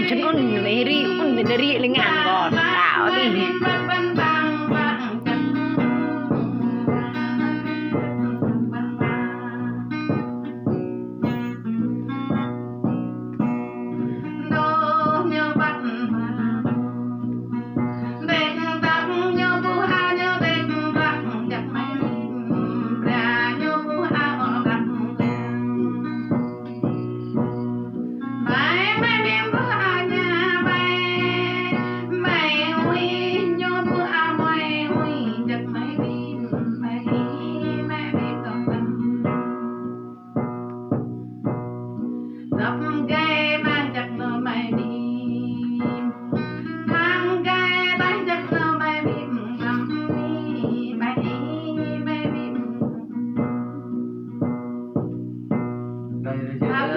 ฉันอุ่นไม่รีอุ่นเป็นรีเลยงานก่อนสาวดิHãy subscribe cho kênh Ghiền Mì Gõ để không bỏ lỡ